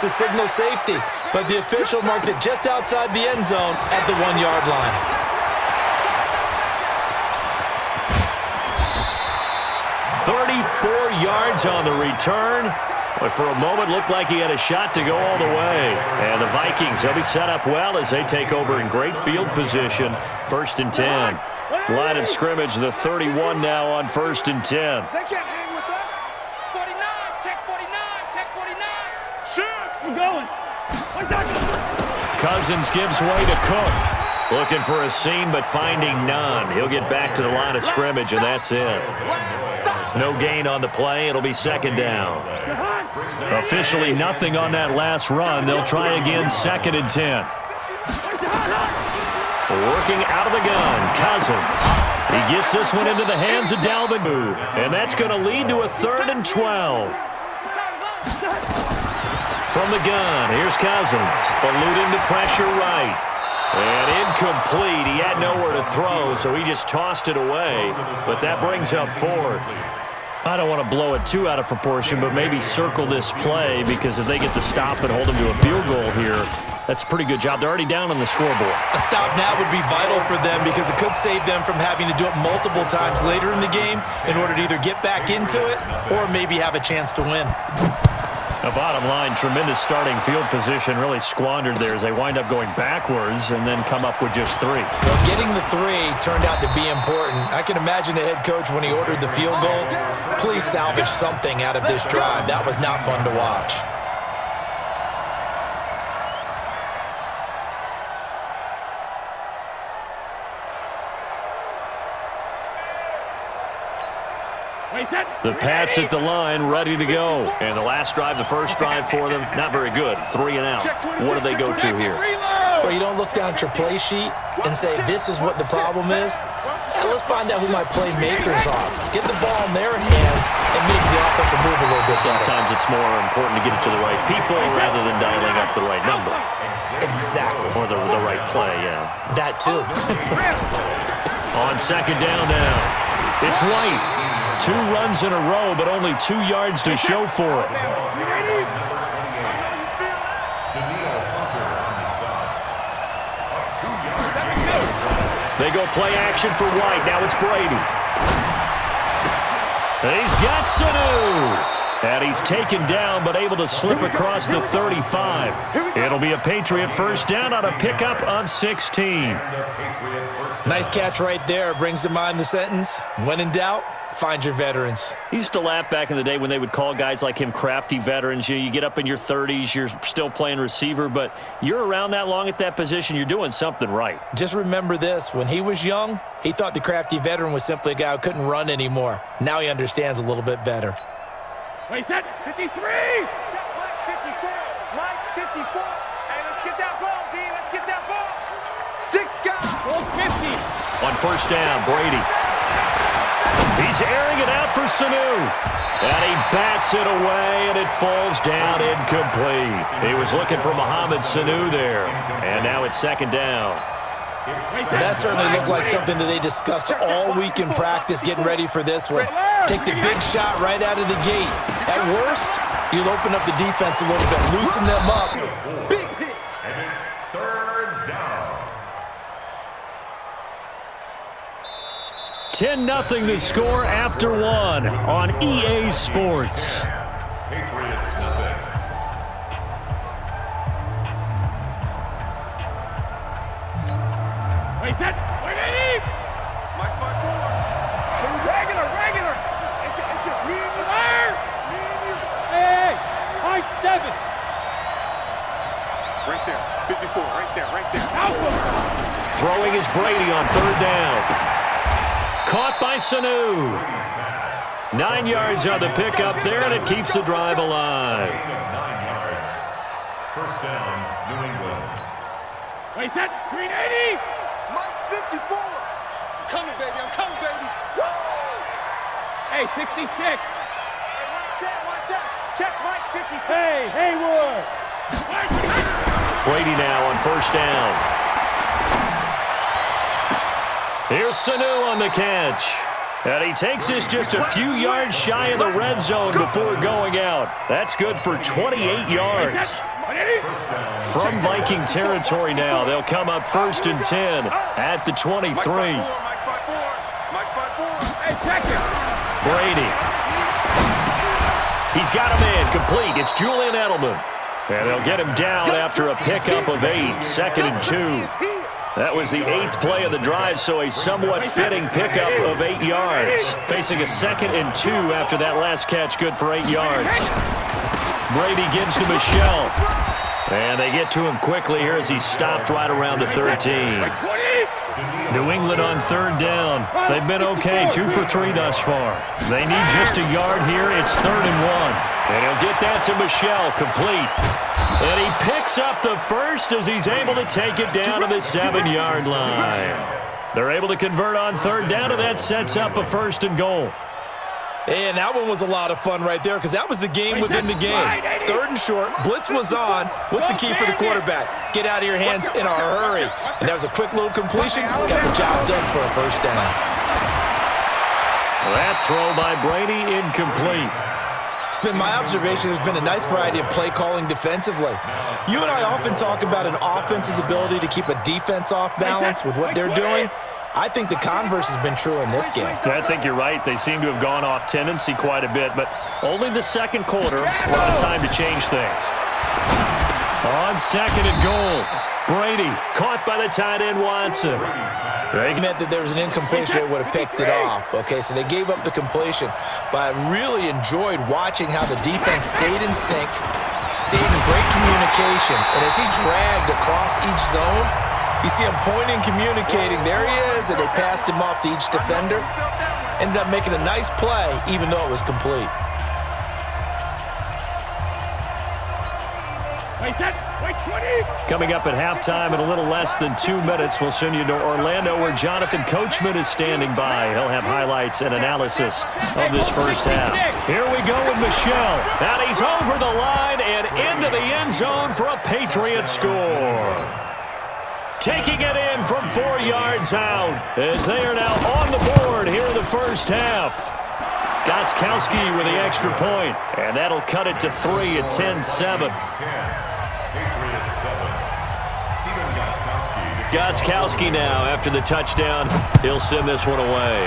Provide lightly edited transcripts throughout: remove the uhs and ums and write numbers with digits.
to signal safety, but the official marked it just outside the end zone at the 1-yard line. "34 yards on the return, but for a moment looked like he had a shot to go all the way. And the Vikings, they'll be set up well as they take over in great field position. 1st and 10. Line of scrimmage, the 31 now on 1st and 10. They can't hang with us. 49, check 49, check 49. Shoot, we're going. Cousins gives way to Cook. Looking for a seam, but finding none. He'll get back to the line of scrimmage, and that's it. No gain on the play. It'll be 2nd down. Officially nothing on that last run. They'll try again, 2nd and 10. Working out of the gun, Cousins. He gets this one into the hands of Dalvin. And that's going to lead to a 3rd and 12. From the gun, here's Cousins. Eluding the pressure right. And incomplete. He had nowhere to throw, so he just tossed it away. But that brings up 4th. I don't want to blow it too out of proportion, but maybe circle this play, because if they get the stop and hold them to a field goal here, that's a pretty good job. They're already down on the scoreboard. A stop now would be vital for them, because it could save them from having to do it multiple times later in the game in order to either get back into it or maybe have a chance to win. The bottom line, tremendous starting field position, really squandered there as they wind up going backwards and then come up with just 3. Well, getting the 3 turned out to be important. I can imagine the head coach, when he ordered the field goal, please salvage something out of this drive. That was not fun to watch. The Pats at the line, ready to go. And the last drive, the first drive for them, not very good. 3 and out. What do they go to here? Well, you don't look down at your play sheet and say, this is what the problem is. Yeah, let's find out who my playmakers are. Get the ball in their hands and make the offense move a little bit better. Sometimes it's more important to get it to the right people rather than dialing up the right number. Exactly. Or the right play, yeah. That too. On 2nd down now, it's White. 2 runs in a row, but only 2 yards to show for it. They go play action for White. Now it's Brady. He's got Sanu. And he's taken down, but able to slip across the 35. It'll be a Patriot 1st down on a pickup of 16. Nice catch right there. Brings to mind the sentence, when in doubt, find your veterans. He used to laugh back in the day when they would call guys like him crafty veterans. You get up in your 30s, you're still playing receiver, but you're around that long at that position, you're doing something right. Just remember this. When he was young, he thought the crafty veteran was simply a guy who couldn't run anymore. Now he understands a little bit better. Wait, set, 53! Check Mike 54, Hey, let's get that ball, D, let's get that ball! 6 guys! 450! On 1st down, Brady. He's airing it out for Sanu. And he bats it away, and it falls down incomplete. He was looking for Mohamed Sanu there. And now it's 2nd down. That certainly looked like something that they discussed all week in practice, getting ready for this one. Take the big shot right out of the gate. At worst, you'll open up the defense a little bit, loosen them up. Big hit. And it's 3rd down. 10-0 the score after 1 on EA Sports. Patriots nothing. Wait, set, wait, Eddie! Mike 5-4. Regular. It's just me and you. Fire! Me and you. Hey, high 7. Right there, 54, right there. Alpha! Throwing is Brady on 3rd down. Caught by Sanu. 9 yards on the pickup there, and it keeps the drive alive. 9 yards. 1st down, New England. Wait, set, green 80! Mike 54! I'm coming, baby! Woo! Hey, 66! Hey, watch out! Check Mike 54! Hey, Haywood! Brady now on 1st down. Here's Sanu on the catch. And he takes this just a few yards shy of the red zone before going out. That's good for 28 yards. From Viking territory now, they'll come up 1st and 10 at the 23. Brady. He's got a man complete. It's Julian Edelman. And they'll get him down after a pickup of 8, 2nd and 2. That was the 8th play of the drive, so a somewhat fitting pickup of 8 yards. Facing a 2nd and 2 after that last catch, good for 8 yards. Brady gives to Michelle. And they get to him quickly here as he's stopped right around the 13. New England on 3rd down. They've been okay, 2 for 3 thus far. They need just a yard here. It's 3rd and 1. And he'll get that to Michelle, complete. And he picks up the first as he's able to take it down to the 7-yard line. They're able to convert on 3rd down, and that sets up a 1st and goal. And that one was a lot of fun right there because that was the game within the game. 3rd and short, blitz was on. What's the key for the quarterback? Get out of your hands in a hurry. And that was a quick little completion. Got the job done for a 1st down. That throw by Brady incomplete. It's been my observation there's been a nice variety of play calling defensively. You and I often talk about an offense's ability to keep a defense off balance with what they're doing. I think the converse has been true in this game. I think you're right. They seem to have gone off tendency quite a bit, but only the 2nd quarter. A lot of time to change things. On 2nd and goal, Brady caught by the tight end Watson. It meant that there was an incompletion, they would have picked it off. Okay, so they gave up the completion, but I really enjoyed watching how the defense stayed in sync, stayed in great communication, and as he dragged across each zone, you see him pointing, communicating. There he is, and they passed him off to each defender. Ended up making a nice play, even though it was complete. Coming up at halftime in a little less than 2 minutes, we'll send you to Orlando where Jonathan Coachman is standing by. He'll have highlights and analysis of this first half. Here we go with Michelle. And he's over the line and into the end zone for a Patriot score. Taking it in from 4 yards out as they are now on the board here in the first half. Gostkowski with the extra point, and that'll cut it to 3 at 10-7. Gostkowski now, after the touchdown, he'll send this one away.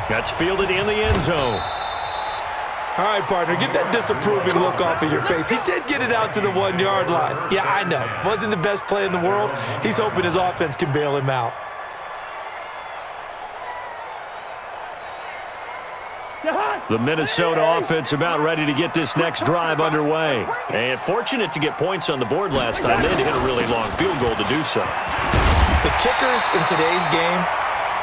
That's fielded in the end zone. All right, partner, get that disapproving look off of your face. He did get it out to the 1-yard line. Yeah, I know. Wasn't the best play in the world. He's hoping his offense can bail him out. The Minnesota offense about ready to get this next drive underway. And fortunate to get points on the board last time. They had to hit a really long field goal to do so. The kickers in today's game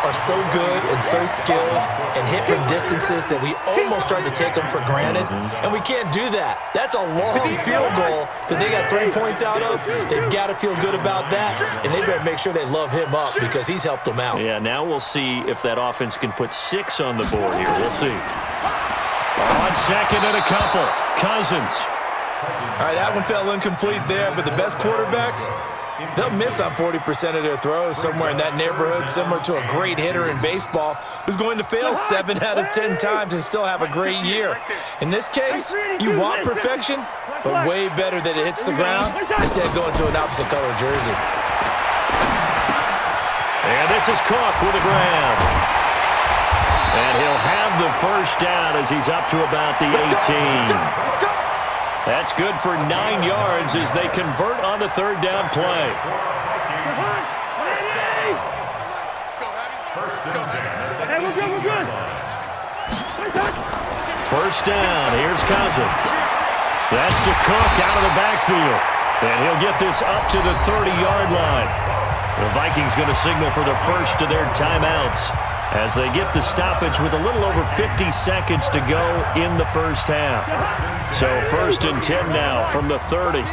are so good and so skilled and hit from distances that we almost start to take them for granted, and we can't do that. That's a long field goal that they got 3 points out of. They've got to feel good about that, and they better make sure they love him up because he's helped them out. Yeah, now we'll see if that offense can put 6 on the board here. We'll see. On 2nd and a couple, Cousins. All right, that one fell incomplete there, but the best quarterbacks, they'll miss on 40% of their throws, somewhere in that neighborhood, similar to a great hitter in baseball who's going to fail 7 out of 10 times and still have a great year. In this case, you want perfection, but way better that it hits the ground instead of going to an opposite color jersey. And this is Cook with a grab. And he'll have the first down as he's up to about the 18. That's good for 9 yards as they convert on the 3rd down play. We're good. First down, here's Cousins. That's to Cook out of the backfield. And he'll get this up to the 30-yard line. The Vikings going to signal for the first of their timeouts as they get the stoppage with a little over 50 seconds to go in the first half. So 1st and 10 now from the 30. To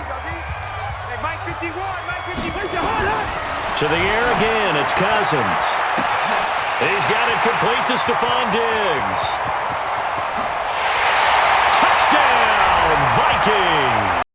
the air again, it's Cousins. He's got it complete to Stephon Diggs. Touchdown, Vikings!